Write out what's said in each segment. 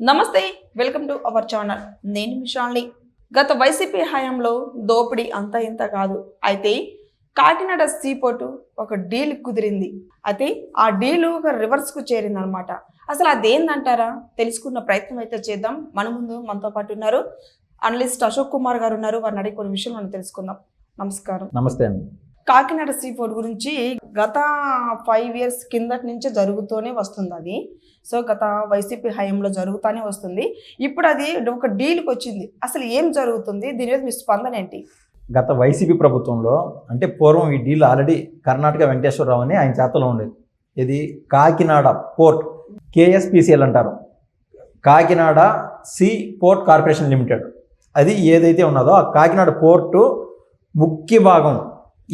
నమస్తే, welcome to our channel. నేను మిషాల్ని. గత వైసీపీ హయాంలో దోపిడీ అంత ఇంత కాదు. అయితే కాకినాడ సీపోర్టు ఒక డీల్ కుదిరింది. అయితే ఆ డీలు ఒక రివర్స్కు చేరిందనమాట. అసలు అదేందంటారా? తెలుసుకున్న ప్రయత్నం అయితే చేద్దాం. మనతో పాటు ఉన్నారు అనలిస్ట్ అశోక్ కుమార్ గారు ఉన్నారు. వారిని అడిగి కొన్ని విషయాలు మనం తెలుసుకుందాం. నమస్కారం. నమస్తే అండి. కాకినాడ సీపోర్ట్ గురించి గత 5 years కిందటి నుంచే జరుగుతూనే వస్తుంది అది. సో గత వైసీపీ హయాంలో జరుగుతూనే వస్తుంది. ఇప్పుడు అది ఒక డీల్కి వచ్చింది. అసలు ఏం జరుగుతుంది? దీని మీద మీ స్పందన ఏంటి? గత వైసీపీ ప్రభుత్వంలో అంటే పూర్వం ఈ డీల్ ఆల్రెడీ కర్ణాటక వెంకటేశ్వరరావు అని ఆయన చేతలో ఉండేది. ఇది కాకినాడ పోర్ట్ KSPCL అంటారు, Kakinada see port corporation limited. అది ఏదైతే ఉన్నదో ఆ కాకినాడ పోర్టు ముఖ్య భాగం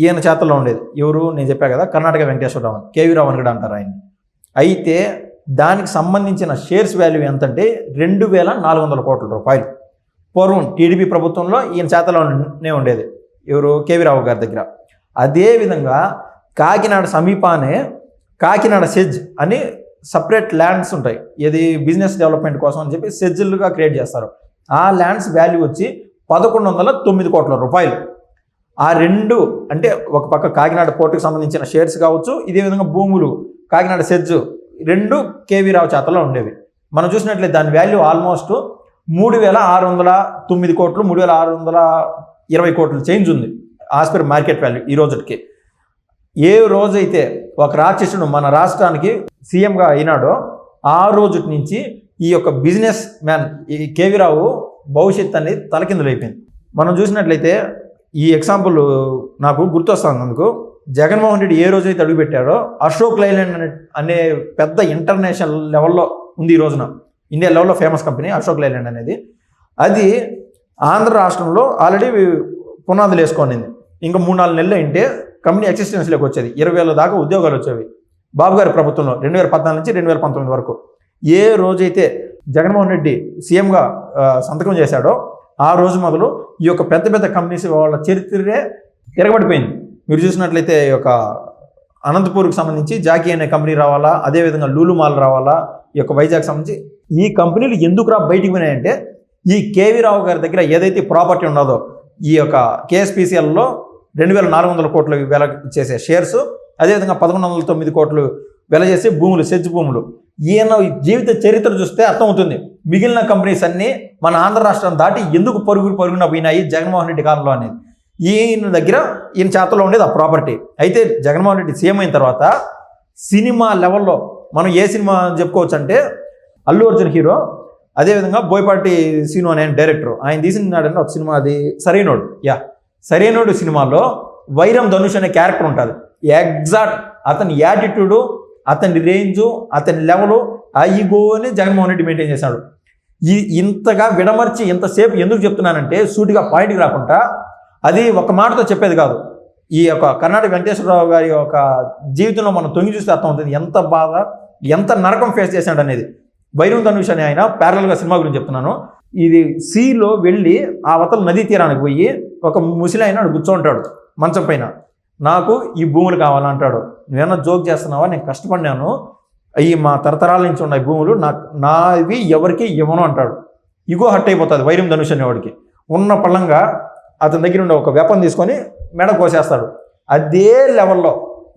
ఈయన చేతల్లో ఉండేది. ఎవరు? నేను చెప్పా కదా, కర్ణాటక వెంకటేశ్వరరావు అని, KV రావు అని కూడా అంటారు ఆయన. అయితే దానికి సంబంధించిన షేర్స్ వాల్యూ ఎంతంటే 2,400 కోట్ల రూపాయలు. పూర్వం టీడీపీ ప్రభుత్వంలో ఈయన చేతలోనే ఉండేది. ఎవరు? KV రావు గారి దగ్గర. అదేవిధంగా కాకినాడ సమీపానే కాకినాడ సెజ్ అని సపరేట్ ల్యాండ్స్ ఉంటాయి. ఇది బిజినెస్ డెవలప్మెంట్ కోసం అని చెప్పి సెజ్లుగా క్రియేట్ చేస్తారు. ఆ ల్యాండ్స్ వాల్యూ వచ్చి 1,109 కోట్ల రూపాయలు. ఆ రెండు అంటే ఒక పక్క కాకినాడ పోర్టుకు సంబంధించిన షేర్స్ కావచ్చు, ఇదే విధంగా భూములు కాకినాడ సెజ్ రెండు KV రావు చేతల్లో ఉండేవి. మనం చూసినట్లయితే దాని వాల్యూ ఆల్మోస్ట్ 3,609 కోట్లు, 3,620 కోట్లు చేంజ్ ఉంది యాజ్ పర్ మార్కెట్ వాల్యూ ఈ రోజుకి. ఏ రోజైతే ఒక రాక్షసుడు మన రాష్ట్రానికి సీఎంగా అయినాడో ఆ రోజు నుంచి ఈ యొక్క బిజినెస్ మ్యాన్ ఈ KV రావు భవిష్యత్ అనేది తలకిందులైపోయింది. మనం చూసినట్లయితే ఈ ఎగ్జాంపుల్ నాకు గుర్తొస్తుంది. అందుకు జగన్మోహన్ రెడ్డి ఏ రోజైతే అడుగుపెట్టాడో అశోక్ లైలాండ్ అనే పెద్ద ఇంటర్నేషనల్ లెవెల్లో ఉంది. ఈ రోజున ఇండియా లెవెల్లో ఫేమస్ కంపెనీ అశోక్ లైలాండ్ అనేది. అది ఆంధ్ర రాష్ట్రంలో ఆల్రెడీ పునాదులు వేసుకొనింది. ఇంకా 3-4 నెలలు అంటే కంపెనీ ఎక్సిస్టెన్స్లోకి వచ్చేది. 20,000 దాకా ఉద్యోగాలు వచ్చేవి బాబు గారి ప్రభుత్వంలో 2014 నుంచి 2019 వరకు. ఏ రోజైతే జగన్మోహన్ రెడ్డి సీఎంగా సంతకం చేశాడో ఆ రోజు మొదలు ఈ యొక్క పెద్ద పెద్ద కంపెనీస్ వాళ్ళ చరిత్రే తిరగబడిపోయింది. మీరు చూసినట్లయితే ఈ యొక్క అనంతపూర్కి సంబంధించి జాకీ అనే కంపెనీ రావాలా, అదేవిధంగా లూలు మాల్ రావాలా, ఈ యొక్క వైజాగ్ సంబంధించి ఈ కంపెనీలు ఎందుకు బయటికి పోయినాయంటే ఈ KV రావు గారి దగ్గర ఏదైతే ప్రాపర్టీ ఉన్నదో ఈ యొక్క KSPCLలో 2,400 కోట్లు వెల చేసే షేర్స్, అదేవిధంగా 1,109 కోట్లు వెల చేసే భూములు, సెజ్ భూములు. ఈయన జీవిత చరిత్ర చూస్తే అర్థమవుతుంది మిగిలిన కంపెనీస్ అన్నీ మన ఆంధ్ర రాష్ట్రం దాటి ఎందుకు పరుగున పోయినాయి జగన్మోహన్ రెడ్డి కాలంలో అనేది. ఈయన దగ్గర ఈయన చేతలో ఉండేది ఆ ప్రాపర్టీ. అయితే జగన్మోహన్ రెడ్డి సీఎం అయిన తర్వాత సినిమా లెవెల్లో మనం ఏ సినిమా చెప్పుకోవచ్చు అంటే అల్లు అర్జున్ హీరో, అదేవిధంగా బోయపాటి శ్రీను అనే డైరెక్టర్, ఆయన తీసినాడంటే ఒక సినిమా, అది సరైనోడు. సరైనోడు సినిమాలో వైరం ధనుష్ అనే క్యారెక్టర్ ఉంటుంది. ఎగ్జాక్ట్ అతని యాటిట్యూడు, అతని రేంజు, అతని లెవెలు, ఆ ఈగోని జగన్మోహన్ రెడ్డి మెయింటైన్ చేశాడు. ఇంతగా విడమర్చి ఇంతసేపు ఎందుకు చెప్తున్నానంటే సూటిగా పాయింట్కి రాకుండా అది ఒక మాటతో చెప్పేది కాదు. ఈ యొక్క కర్ణాటక వెంకటేశ్వరరావు గారి యొక్క జీవితంలో మనం తొంగి చూస్తే అర్థం అవుతుంది ఎంత బాధ, ఎంత నరకం ఫేస్ చేశాడు అనేది. వైరం ధనుష్ అని ఆయన ప్యారలల్గా సినిమా గురించి చెప్తున్నాను. ఇది సీలో వెళ్ళి ఆ అవతల నదీ తీరానికి పోయి ఒక ముసలి ఆయన కూర్చోంటాడు మంచం పైన. నాకు ఈ భూములు కావాలంటాడు. నువ్వేమన్నా జోక్ చేస్తున్నావా? నేను కష్టపడినాను, అవి మా తరతరాల నుంచి ఉన్నాయి భూములు, నావి ఎవరికి ఇవ్వను అంటాడు. ఇగో హట్ అయిపోతుంది వైరం ధనుష్ అనేవాడికి. ఉన్న పళ్ళంగా అతని దగ్గర ఉండే ఒక వెపన్ తీసుకొని మెడ కోసేస్తాడు. అదే లెవెల్లో,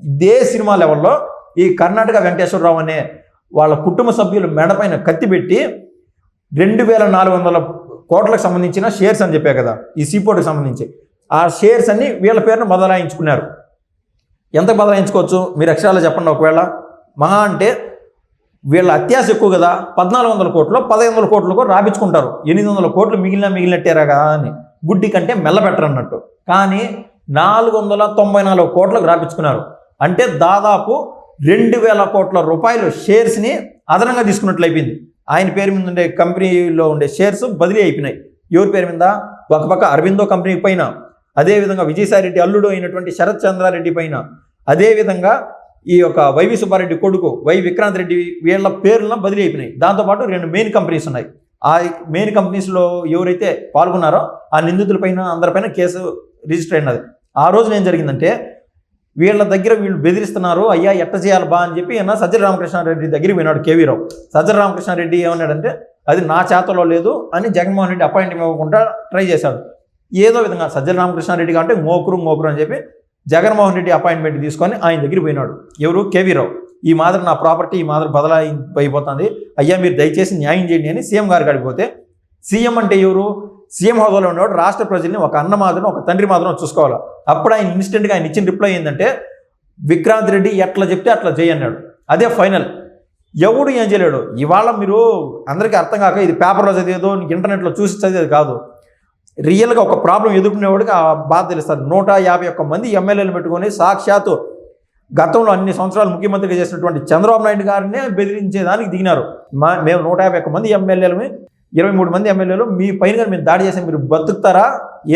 ఇదే సినిమా లెవెల్లో ఈ కర్ణాటక వెంకటేశ్వరరావు అనే వాళ్ళ కుటుంబ సభ్యులు మెడపైన కత్తి పెట్టి 2,400 కోట్లకు సంబంధించిన షేర్స్ అని చెప్పే కదా ఈ సీపోర్ట్కి సంబంధించి, ఆ షేర్స్ అన్ని వీళ్ళ పేరును బదలాయించుకున్నారు. ఎంత బదలాయించుకోవచ్చు మీరు అక్షరాలు చెప్పండి. ఒకవేళ మహా అంటే వీళ్ళ అత్యాశ ఎక్కువ కదా, 1,400 కోట్లు 1,500 కోట్లకు రాపించుకుంటారు. 800 కోట్లు మిగిలినట్టేరా కదా అని గుడ్డి కంటే మెల్లబెట్టరు అన్నట్టు. కానీ 494 కోట్లకు రాపించుకున్నారు. అంటే దాదాపు 2,000 కోట్ల రూపాయలు షేర్స్ని అదనంగా తీసుకున్నట్లు అయిపోయింది. ఆయన పేరు మీద ఉండే కంపెనీలో ఉండే షేర్స్ బదిలీ అయిపోయినాయి. ఎవరి పేరు మీద? ఒక పక్క అరవిందో కంపెనీ పైన, అదేవిధంగా విజయసాయిరెడ్డి అల్లుడు అయినటువంటి శరత్ చంద్రారెడ్డి పైన, అదేవిధంగా ఈ యొక్క వైవి సుబ్బారెడ్డి కొడుకు వై విక్రాంత్ రెడ్డి, వీళ్ళ పేర్లను బదిలీ అయిపోయినాయి. దాంతోపాటు 2 మెయిన్ కంపెనీస్ ఉన్నాయి. ఆ మెయిన్ కంపెనీస్లో ఎవరైతే పాల్గొన్నారో ఆ నిందితులపైన అందరిపైన కేసు రిజిస్టర్ అయినది. ఆ రోజున ఏం జరిగిందంటే వీళ్ళ దగ్గర వీళ్ళు బెదిరిస్తున్నారు, అయ్యా ఎట్ట చేయాలి బా అని చెప్పి సజ్జల రామకృష్ణారెడ్డి దగ్గరికి పోయినాడు KV రావు. సజ్జల రామకృష్ణారెడ్డి ఏమన్నాడంటే అది నా చేతలో లేదు అని జగన్మోహన్ రెడ్డి అపాయింట్మెంట్ ఇవ్వకుండా ట్రై చేశాడు. ఏదో విధంగా సజ్జల రామకృష్ణారెడ్డి అంటే మోకురు అని చెప్పి జగన్మోహన్ రెడ్డి అపాయింట్మెంట్ తీసుకొని ఆయన దగ్గర పోయినాడు. ఎవరు? కేవీ రావు. ఈ మాదిరి నా ప్రాపర్టీ ఈ మాదిరి బదలాయిపోతుంది, అయ్యా మీరు దయచేసి న్యాయం చేయండి అని సీఎం గారికి అడిగిపోతే, సీఎం అంటే ఎవరు? సీఎం హోదాలో ఉన్నవాడు రాష్ట్ర ప్రజల్ని ఒక అన్న మాదిరి ఒక తండ్రి మాదిరి చూసుకోవాలి. అప్పుడు ఆయన ఇన్స్టెంట్గా ఆయన ఇచ్చిన రిప్లై ఏంటంటే, విక్రాంత్ రెడ్డి ఎట్లా చెప్తే అట్లా చేయన్నాడు. అదే ఫైనల్. ఎవడు ఏం చేయలేడు. ఇవాళ మీరు అందరికీ అర్థం కాక ఇది పేపర్లో చదివేదో ఇంటర్నెట్లో చూసి చదివేది కాదు. రియల్గా ఒక ప్రాబ్లం ఎదుర్కొనేవాడికి ఆ బాధ తెలుస్తుంది. 151 మంది ఎమ్మెల్యేలు పెట్టుకొని సాక్షాత్తు గతంలో అన్ని సంవత్సరాలు ముఖ్యమంత్రిగా చేసినటువంటి చంద్రబాబు నాయుడు గారినే బెదిరించేదానికి దిగినారు. మేము 151 మంది ఎమ్మెల్యేలు, 23 మంది ఎమ్మెల్యేలు మీ పైన మేము దాడి చేసాం, మీరు బతుకుతారా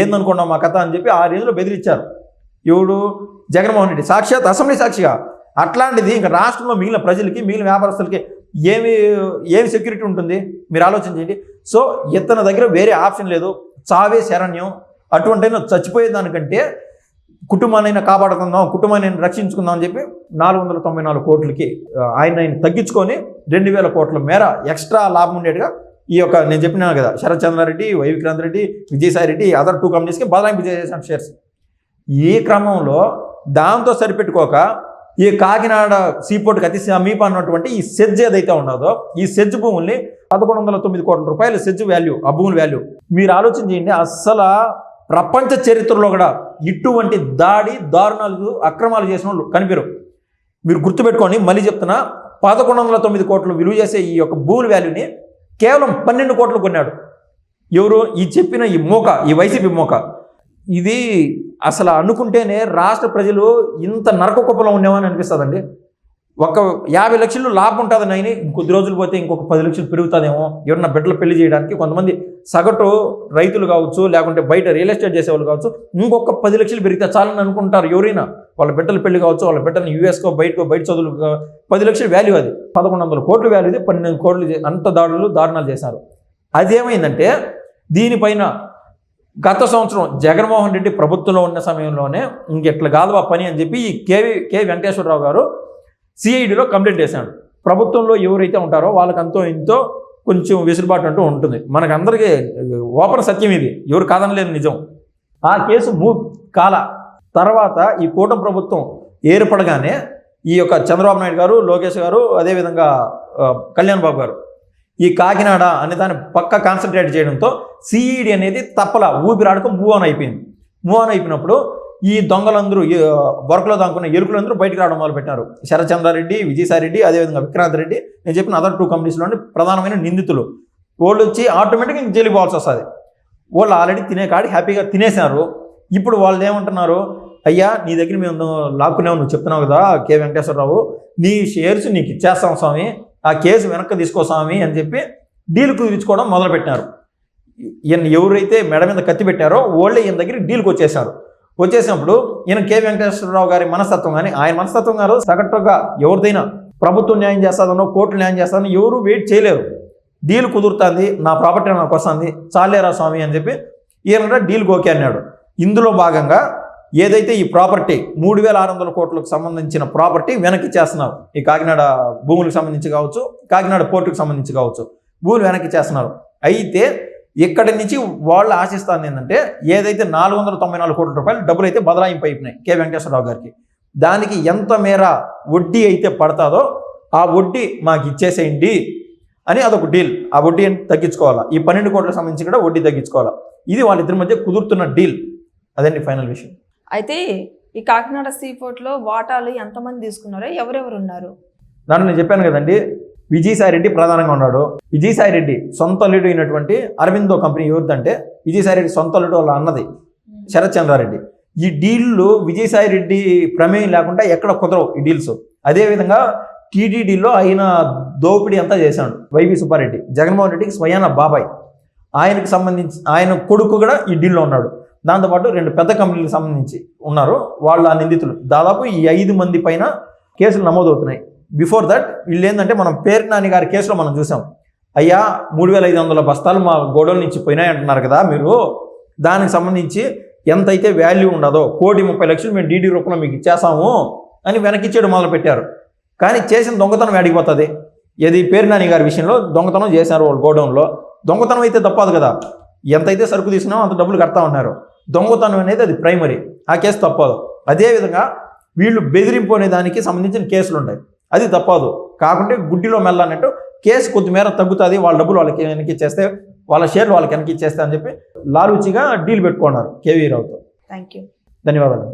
ఏందనుకున్నాం మా కథ అని చెప్పి ఆ రేంజ్లో బెదిరించారు. ఎవడు? జగన్మోహన్ రెడ్డి సాక్షాత్ అసెంబ్లీ సాక్షిగా. అట్లాంటిది ఇంకా రాష్ట్రంలో మిగిలిన ప్రజలకి మిగిలిన వ్యాపారస్తులకి ఏమి సెక్యూరిటీ ఉంటుంది మీరు ఆలోచించండి. సో ఇతని దగ్గర వేరే ఆప్షన్ లేదు, చావే శరణ్యం. అటువంటి చచ్చిపోయేదానికంటే కుటుంబాన్ని కాపాడుకుందాం, కుటుంబాన్ని రక్షించుకుందాం అని చెప్పి 494 కోట్లకి ఆయన తగ్గించుకొని 2000 కోట్ల మేర ఎక్స్ట్రా లాభం ఉండేట్టుగా ఈ యొక్క నేను చెప్పినాను కదా, శరత్ చంద్రారెడ్డి, వై విక్రాంత్ రెడ్డి, విజయసాయి రెడ్డి అదర్ 2 కంపెనీస్కి బదలాయింపు చేసేసిన షేర్స్. ఈ క్రమంలో దాంతో సరిపెట్టుకోక ఈ కాకినాడ సీపోర్ట్కి అతి సమీప అన్నటువంటి ఈ సెజ్ ఏదైతే ఉన్నదో ఈ సెజ్ భూముల్ని 1109 కోట్ల రూపాయలు సెజ్ వాల్యూ, ఆ భూముల వాల్యూ మీరు ఆలోచన చేయండి. అస్సలు ప్రపంచ చరిత్రలో కూడా ఇటువంటి దారుణాలు అక్రమాలు చేసిన వాళ్ళు కనిపిరు. మీరు గుర్తుపెట్టుకోండి, మళ్ళీ చెప్తున్నా, 1109 కోట్లు విలువ చేసే ఈ యొక్క భూముల వాల్యూని కేవలం 12 కోట్లు కొన్నాడు. ఎవరు? ఈ చెప్పిన ఈ వైసీపీ మోక. ఇది అసలు అనుకుంటేనే రాష్ట్ర ప్రజలు ఇంత నరక కుప్పలో ఉండేవని అనిపిస్తుందండి. ఒక 50 లక్షలు లాభం ఉంటుందని అయినా కొద్ది రోజులు పోతే ఇంకొక 10 లక్షలు పెరుగుతుందేమో ఎవరన్నా బిడ్డలు పెళ్లి చేయడానికి. కొంతమంది సగటు రైతులు కావచ్చు, లేకుంటే బయట రియల్ ఎస్టేట్ చేసేవాళ్ళు కావచ్చు, ఇంకొక 10 లక్షలు పెరిగితే చాలని అనుకుంటారు ఎవరైనా. వాళ్ళ బిడ్డల పెళ్లి కావచ్చు, వాళ్ళ బిడ్డని యూఎస్కో బయట చదువులు 10 లక్షలు వాల్యూ, అది 1100 కోట్ల వాల్యూ, ఇది 12 కోట్లు. అంత దారుణాలు చేశారు. అదేమైందంటే దీనిపైన గత సంవత్సరం జగన్మోహన్ రెడ్డి ప్రభుత్వంలో ఉన్న సమయంలోనే ఇంకెట్లా కాదు ఆ పని అని చెప్పి ఈ కే వెంకటేశ్వరరావు గారు సిఐడిలో కంప్లైంట్ చేశాడు. ప్రభుత్వంలో ఎవరైతే ఉంటారో వాళ్ళకి అంతో ఇంతో కొంచెం వెసులుబాటు అంటూ ఉంటుంది. మనకందరికీ ఓపెన్ సత్యం ఇది, ఎవరు కాదనలేదు నిజం. ఆ కేసు కాల తర్వాత ఈ కూటమి ప్రభుత్వం ఏర్పడగానే ఈ యొక్క చంద్రబాబు నాయుడు గారు, లోకేష్ గారు, అదేవిధంగా కళ్యాణ్ బాబు గారు ఈ కాకినాడ అనే దాన్ని పక్క కాన్సన్ట్రేట్ చేయడంతో సిఈడి అనేది తప్పల ఊపిరాడక మూవ్ ఆన్ అయిపోయినప్పుడు ఈ దొంగలందరూ బొరకలో దాక్కున్న ఎరుకులందరూ బయటకు రావడం మొదలుపెట్టారు. శరత్ చంద్రారెడ్డి, విజయసాయి రెడ్డి, అదేవిధంగా విక్రాంత్ రెడ్డి, నేను చెప్పిన అదర్ 2 కంపెనీస్లోని ప్రధానమైన నిందితులు. వాళ్ళు వచ్చి ఆటోమేటిక్గా ఇంక జైలుకి పోవాల్సి వస్తుంది. వాళ్ళు ఆల్రెడీ తినే కాడి హ్యాపీగా తినేసినారు. ఇప్పుడు వాళ్ళు ఏమంటున్నారు, అయ్యా నీ దగ్గర మేము లాక్కునేవు, నువ్వు చెప్తున్నావు కదా కే వెంకటేశ్వరరావు, నీ షేర్స్ నీకు ఇచ్చేస్తాం స్వామి, ఆ కేసు వెనక్కి తీసుకో స్వామి అని చెప్పి డీల్ కుదిరించుకోవడం మొదలుపెట్టినారు. ఈయన ఎవరైతే మెడ మీద కత్తి పెట్టారో వాళ్ళే ఈయన దగ్గర డీల్కి వచ్చేసినప్పుడు ఈయన కే వెంకటేశ్వరరావు గారి మనస్తత్వం కానీ ఆయన మనస్తత్వం గారు సగటుగా ఎవరిదైనా ప్రభుత్వం న్యాయం చేస్తుందనో కోర్టు న్యాయం చేస్తుందో ఎవరు వెయిట్ చేయలేరు. డీల్ కుదురుతుంది, నా ప్రాపర్టీ నాకు వస్తుంది, చాలేరా స్వామి అని చెప్పి ఈయన డీల్ ఓకే అన్నాడు. ఇందులో భాగంగా ఏదైతే ఈ ప్రాపర్టీ 3600 కోట్లకు సంబంధించిన ప్రాపర్టీ వెనక్కి చేస్తున్నారు. ఈ కాకినాడ భూములకు సంబంధించి కావచ్చు, కాకినాడ పోర్టుకు సంబంధించి కావచ్చు, భూములు వెనక్కి చేస్తున్నారు. అయితే ఇక్కడి నుంచి వాళ్ళు ఆశిస్తుంది ఏంటంటే ఏదైతే 494 కోట్ల రూపాయలు డబ్బులు అయితే బదలాయింపు అయిపోయినాయి కే వెంకటేశ్వరరావు గారికి, దానికి ఎంత మేర వడ్డీ అయితే పడతాదో ఆ వడ్డీ మాకు ఇచ్చేసేయండి అని అదొక డీల్. ఆ వడ్డీ తగ్గించుకోవాలా, ఈ 12 కోట్లకు సంబంధించి కూడా వడ్డీ తగ్గించుకోవాలా. ఇది వాళ్ళిద్దరి మధ్య కుదురుతున్న డీల్. అదండి ఫైనల్ విషయం. అయితే ఈ కాకినాడ సీపోర్ట్లో వాటాలు ఎంతమంది తీసుకున్నారో, ఎవరెవరు ఉన్నారు? దాంట్లో నేను చెప్పాను కదండి, విజయసాయి రెడ్డి ప్రధానంగా ఉన్నాడు. విజయసాయి రెడ్డి సొంత అల్లుడు అయినటువంటి అరవిందో కంపెనీ ఎవరిదంటే విజయసాయి రెడ్డి సొంత అల్లుడు వాళ్ళ అన్నది శరత్ చంద్రారెడ్డి. ఈ డీల్లు విజయసాయి రెడ్డి ప్రమేయం లేకుండా ఎక్కడ కుదరవు ఈ డీల్స్. అదేవిధంగా టీటీడీలో ఆయన దోపిడీ అంతా చేశాడు వైవి సుబ్బారెడ్డి, జగన్మోహన్ రెడ్డికి స్వయాన బాబాయ్, ఆయనకు సంబంధించి ఆయన కొడుకు కూడా ఈ డీల్లో ఉన్నాడు. దాంతోపాటు 2 పెద్ద కంపెనీలకు సంబంధించి ఉన్నారు వాళ్ళ నిందితులు. దాదాపు ఈ 5 మంది పైన కేసులు నమోదవుతున్నాయి. బిఫోర్ దట్ వీళ్ళు ఏంటంటే మనం పేరు నాని గారి కేసులో మనం చూసాం, అయ్యా 3500 బస్తాలు మా గోడౌన్ నుంచి పోయినాయి అంటున్నారు కదా మీరు, దానికి సంబంధించి ఎంతైతే వాల్యూ ఉండదో 1,30,00,000 మేము డీడీ రూపంలో మీకు ఇచ్చేసాము అని వెనక్కిచ్చేయడం మొదలుపెట్టారు. కానీ చేసిన దొంగతనం అడిగిపోతుంది. ఏది పేర్నాని గారి విషయంలో దొంగతనం చేశారు వాళ్ళు గోడౌన్లో. దొంగతనం అయితే తప్పదు కదా, ఎంతైతే సరుకు తీసుకున్నామో అంత డబ్బులు కడతా ఉన్నారు. దొంగతనం అనేది అది ప్రైమరీ, ఆ కేసు తప్పదు. అదేవిధంగా వీళ్ళు బెదిరింపు అనే దానికి సంబంధించిన కేసులు ఉంటాయి, అది తప్పదు. కాకుంటే గుడ్డిలో మెల్లన్నట్టు కేసు కొద్దిమేర తగ్గుతుంది, వాళ్ళ డబ్బులు వాళ్ళకి వెనక్కి ఇచ్చేస్తే, వాళ్ళ షేర్లు వాళ్ళకి వెనక్కి ఇచ్చేస్తే అని చెప్పి లాలూచిగా డీల్ పెట్టుకున్నారు కేవీ రావుతో. Thank you. ధన్యవాదాలు.